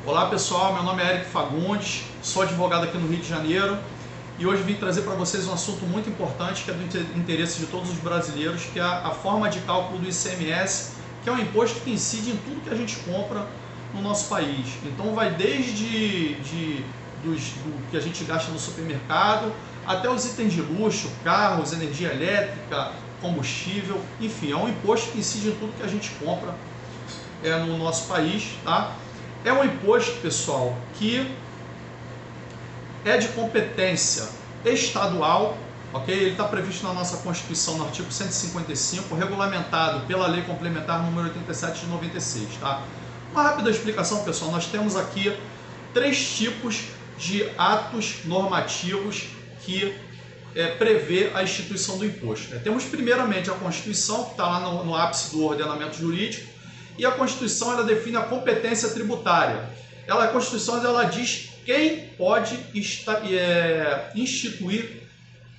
Olá pessoal, meu nome é Eric Fagundes, sou advogado aqui no Rio de Janeiro e hoje vim trazer para vocês um assunto muito importante que é do interesse de todos os brasileiros, que é a forma de cálculo do ICMS, que é um imposto que incide em tudo que a gente compra no nosso país. Então vai desde do que a gente gasta no supermercado até os itens de luxo, carros, energia elétrica, combustível, enfim, é um imposto que incide em tudo que a gente compra no nosso país, tá? É um imposto, pessoal, que é de competência estadual, ok? Ele está previsto na nossa Constituição, no artigo 155, regulamentado pela Lei Complementar número 87 de 96, tá? Uma rápida explicação, pessoal, nós temos aqui três tipos de atos normativos que prevê a instituição do imposto. Temos primeiramente a Constituição, que está lá no ápice do ordenamento jurídico, e a Constituição ela define a competência tributária. A Constituição ela diz quem pode instituir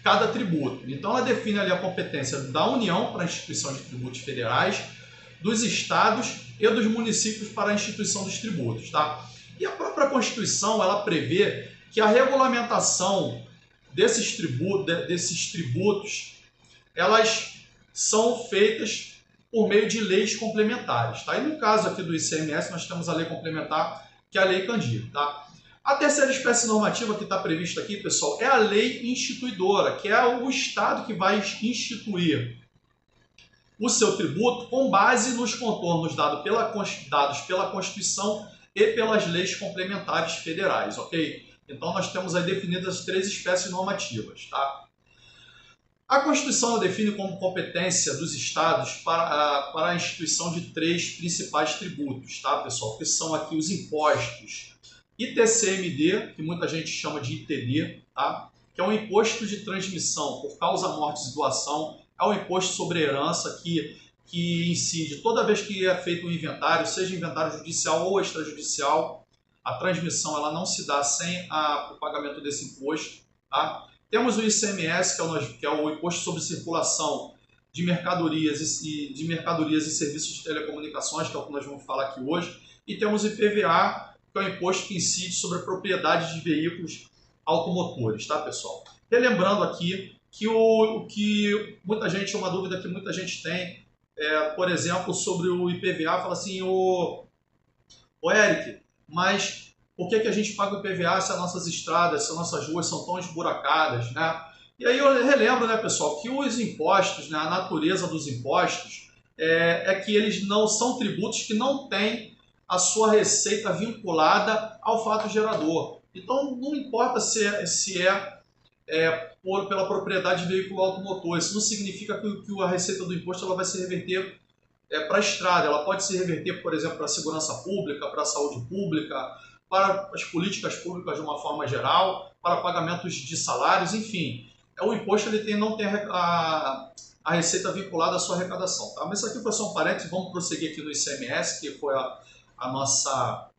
cada tributo. Então ela define ali a competência da União para a instituição de tributos federais, dos estados e dos municípios para a instituição dos tributos, tá? E a própria Constituição ela prevê que a regulamentação desses tributos elas são feitas por meio de leis complementares, tá? E no caso aqui do ICMS, nós temos a lei complementar, que é a Lei Candir, tá? A terceira espécie normativa que está prevista aqui, pessoal, é a lei instituidora, que é o Estado que vai instituir o seu tributo com base nos contornos dados pela Constituição e pelas leis complementares federais, ok? Então nós temos aí definidas as três espécies normativas, tá? A Constituição define como competência dos estados para a instituição de três principais tributos, tá, pessoal? Que são aqui os impostos ITCMD, que muita gente chama de ITD, tá? Que é um imposto de transmissão por causa, mortes e doação, é um imposto sobre herança que incide toda vez que é feito um inventário, seja inventário judicial ou extrajudicial, a transmissão ela não se dá sem o pagamento desse imposto, tá? Temos o ICMS, que é o Imposto sobre Circulação de Mercadorias e Serviços de Telecomunicações, que é o que nós vamos falar aqui hoje. E temos o IPVA, que é o imposto que incide sobre a propriedade de veículos automotores, tá, pessoal? Relembrando aqui que muita gente, uma dúvida que muita gente tem, por exemplo, sobre o IPVA, fala assim, o Eric, mas por que a gente paga o IPVA se as nossas estradas, se as nossas ruas são tão esburacadas, né? E aí eu relembro, né, pessoal, que os impostos, né, a natureza dos impostos é que eles não são tributos que não têm a sua receita vinculada ao fato gerador. Então não importa se pela propriedade de veículo automotor, isso não significa que a receita do imposto ela vai se reverter para a estrada, ela pode se reverter, por exemplo, para a segurança pública, para a saúde pública, para as políticas públicas de uma forma geral, para pagamentos de salários, enfim. O imposto ele não tem a receita vinculada à sua arrecadação. Tá? Mas isso aqui foi só um parênteses, vamos prosseguir aqui no ICMS, que foi a nossa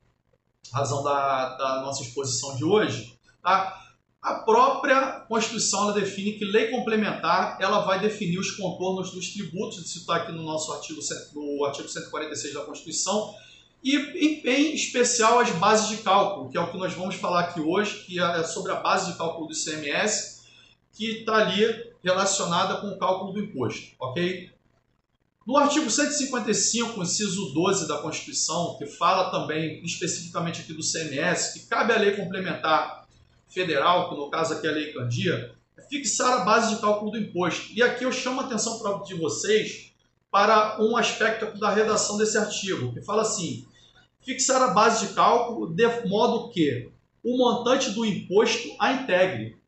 razão da nossa exposição de hoje. Tá? A própria Constituição ela define que lei complementar ela vai definir os contornos dos tributos, isso está aqui no nosso artigo 146 da Constituição, e em especial as bases de cálculo, que é o que nós vamos falar aqui hoje, que é sobre a base de cálculo do ICMS, que está ali relacionada com o cálculo do imposto, ok? No artigo 155, inciso 12 da Constituição, que fala também especificamente aqui do CMS, que cabe à lei complementar federal, que no caso aqui é a Lei Candir, é fixar a base de cálculo do imposto. E aqui eu chamo a atenção de vocês para um aspecto da redação desse artigo, que fala assim, fixar a base de cálculo de modo que o montante do imposto a integre.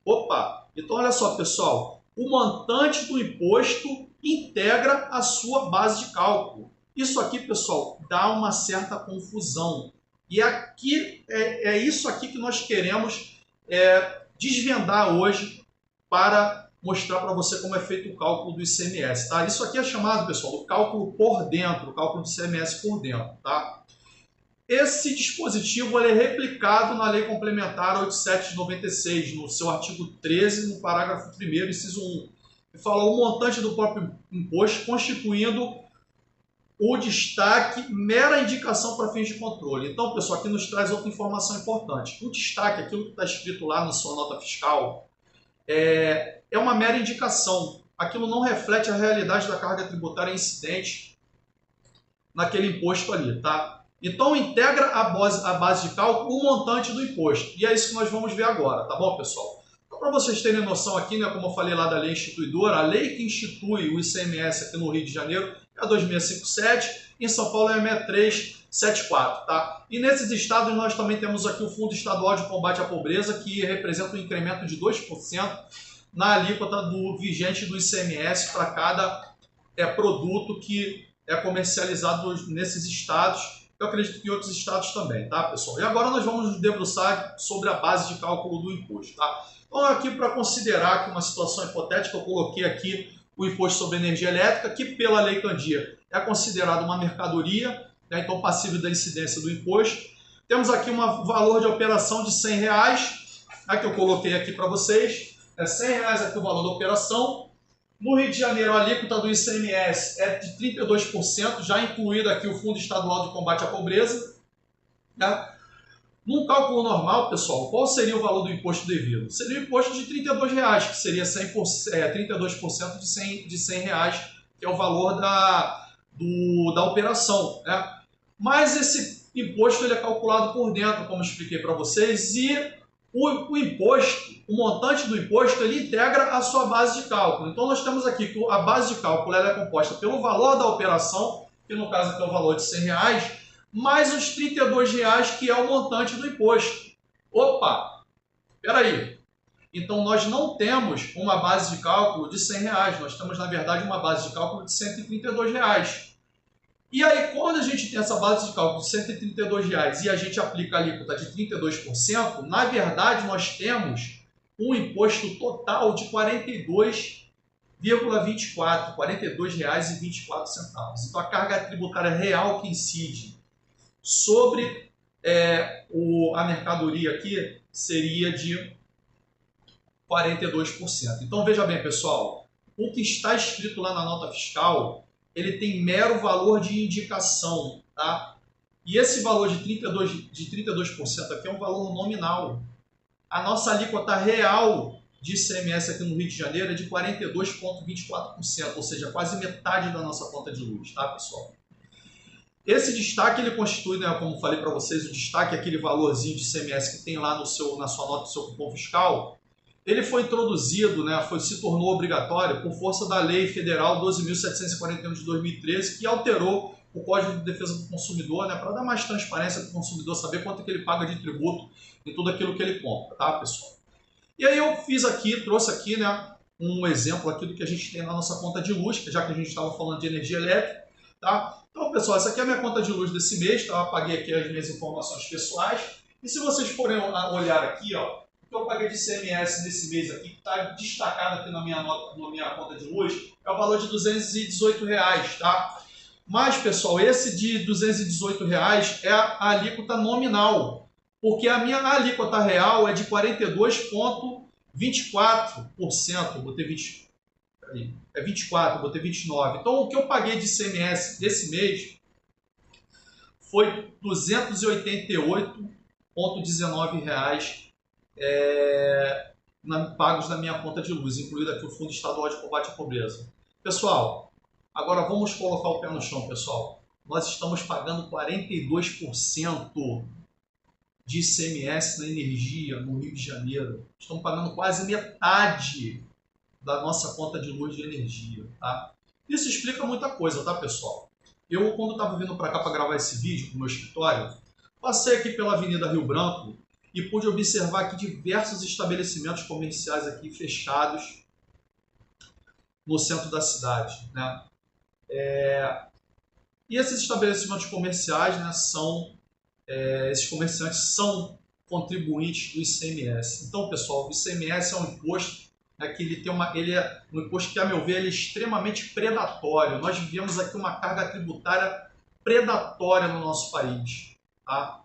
Opa! Então olha só, pessoal, o montante do imposto integra a sua base de cálculo. Isso aqui, pessoal, dá uma certa confusão. E aqui é isso aqui que nós queremos desvendar hoje para mostrar para você como é feito o cálculo do ICMS. Tá? Isso aqui é chamado, pessoal, do cálculo por dentro, o cálculo do ICMS por dentro. Tá? Esse dispositivo ele é replicado na Lei Complementar 87 de 96, no seu artigo 13, no parágrafo 1º, inciso 1. Que fala o montante do próprio imposto constituindo o destaque, mera indicação para fins de controle. Então, pessoal, aqui nos traz outra informação importante. O destaque, aquilo que está escrito lá na sua nota fiscal, é uma mera indicação. Aquilo não reflete a realidade da carga tributária incidente naquele imposto ali, tá? Então, integra a base de cálculo o montante do imposto. E é isso que nós vamos ver agora, tá bom, pessoal? Então, para vocês terem noção aqui, né, como eu falei lá da lei instituidora, a lei que institui o ICMS aqui no Rio de Janeiro é a 2657, em São Paulo é a 6374, tá? E nesses estados nós também temos aqui o Fundo Estadual de Combate à Pobreza, que representa um incremento de 2% na alíquota do vigente do ICMS para cada produto que é comercializado nesses estados. Eu acredito que em outros estados também, tá, pessoal? E agora nós vamos nos debruçar sobre a base de cálculo do imposto, tá? Então, aqui para considerar que uma situação hipotética, eu coloquei aqui o imposto sobre energia elétrica, que pela Lei Candia é considerado uma mercadoria, né? Então passível da incidência do imposto. Temos aqui um valor de operação de R$100, né, que eu coloquei aqui para vocês. É R$100 aqui o valor da operação. No Rio de Janeiro, a alíquota do ICMS é de 32%, já incluído aqui o Fundo Estadual de Combate à Pobreza. Né? Num cálculo normal, pessoal, qual seria o valor do imposto devido? Seria o imposto de R$32, que seria 32% de R$100, que é o valor da operação. Né? Mas esse imposto ele é calculado por dentro, como eu expliquei para vocês, e o imposto, o montante do imposto, ele integra a sua base de cálculo. Então, nós temos aqui que a base de cálculo ela é composta pelo valor da operação, que no caso aqui é o valor de R$100, mais os R$32, que é o montante do imposto. Opa! Espera aí. Então, nós não temos uma base de cálculo de R$100, nós temos, na verdade, uma base de cálculo de R$132. E aí, quando a gente tem essa base de cálculo de R$132 e a gente aplica a alíquota de 32%, na verdade, nós temos um imposto total de R$42,24. Então, a carga tributária real que incide sobre a mercadoria aqui seria de 42%. Então, veja bem, pessoal, o que está escrito lá na nota fiscal, ele tem mero valor de indicação, tá? E esse valor de 32% aqui é um valor nominal. A nossa alíquota real de ICMS aqui no Rio de Janeiro é de 42,24%, ou seja, quase metade da nossa conta de luz, tá, pessoal? Esse destaque, ele constitui, né, como falei para vocês, o destaque é aquele valorzinho de ICMS que tem lá na sua nota do seu cupom fiscal. Ele foi introduzido, né, se tornou obrigatório por força da Lei Federal 12.741 de 2013, que alterou o Código de Defesa do Consumidor, né, para dar mais transparência para o consumidor, saber quanto que ele paga de tributo em tudo aquilo que ele compra, tá, pessoal? E aí eu trouxe aqui, né, um exemplo aqui do que a gente tem na nossa conta de luz, já que a gente estava falando de energia elétrica, tá? Então, pessoal, essa aqui é a minha conta de luz desse mês, tá? Eu apaguei aqui as minhas informações pessoais. E se vocês forem olhar aqui, ó, o que eu paguei de ICMS nesse mês aqui, que está destacado aqui na minha conta de luz, é o valor de R$218, tá? Mas, pessoal, esse de R$218 é a alíquota nominal, porque a minha alíquota real é de 42,24%. Botei 20, é 24, botei 29. Então, o que eu paguei de ICMS desse mês foi R$ 288,19 pagos na minha conta de luz, incluído aqui o Fundo Estadual de Combate à Pobreza. Pessoal, agora vamos colocar o pé no chão, pessoal. Nós estamos pagando 42% de ICMS na energia no Rio de Janeiro. Estamos pagando quase metade da nossa conta de luz de energia, tá? Isso explica muita coisa, tá, pessoal? Eu, quando estava vindo para cá para gravar esse vídeo no meu escritório, passei aqui pela Avenida Rio Branco e pude observar aqui diversos estabelecimentos comerciais aqui fechados no centro da cidade, né? E esses estabelecimentos comerciais, né, esses comerciantes são contribuintes do ICMS. Então, pessoal, o ICMS é um imposto que ele é um imposto que, a meu ver, ele é extremamente predatório. Nós vivemos aqui uma carga tributária predatória no nosso país, tá?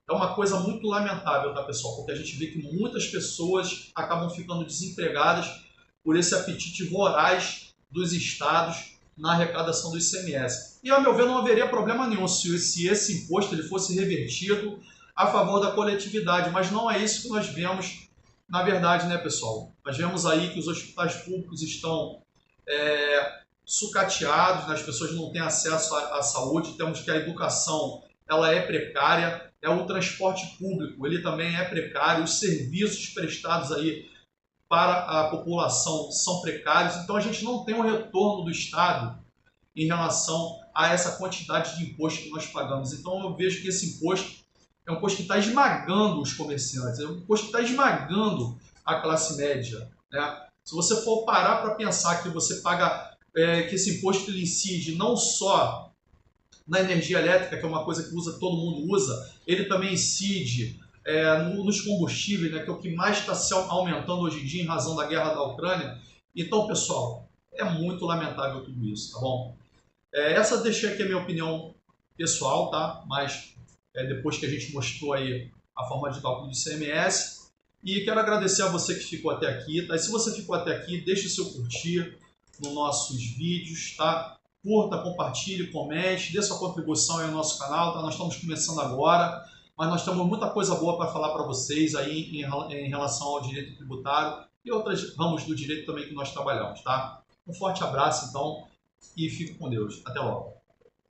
É uma coisa muito lamentável, tá, pessoal? Porque a gente vê que muitas pessoas acabam ficando desempregadas por esse apetite voraz dos estados na arrecadação do ICMS. E, ao meu ver, não haveria problema nenhum se esse imposto ele fosse revertido a favor da coletividade, mas não é isso que nós vemos na verdade, né, pessoal? Nós vemos aí que os hospitais públicos estão sucateados, né? As pessoas não têm acesso à saúde, temos que a educação ela é precária, o transporte público ele também é precário, os serviços prestados aí para a população são precários, então a gente não tem um retorno do Estado em relação a essa quantidade de imposto que nós pagamos. Então eu vejo que esse imposto é um imposto que está esmagando os comerciantes, é um imposto que está esmagando a classe média, né? Se você for parar para pensar que você paga, que esse imposto ele incide não só na energia elétrica, que é uma coisa que todo mundo usa, ele também incide nos combustíveis, né, que é o que mais está se aumentando hoje em dia em razão da guerra da Ucrânia. Então, pessoal, é muito lamentável tudo isso, tá bom? Essa deixei aqui a minha opinião pessoal, tá? Mas depois que a gente mostrou aí a forma de cálculo do ICMS. E quero agradecer a você que ficou até aqui, tá? E se você ficou até aqui, deixe o seu curtir nos nossos vídeos, tá? Curta, compartilhe, comente, dê sua contribuição aí no nosso canal, tá? Nós estamos começando agora, mas nós temos muita coisa boa para falar para vocês aí em relação ao direito tributário e outros ramos do direito também que nós trabalhamos, tá? Um forte abraço, então, e fique com Deus. Até logo.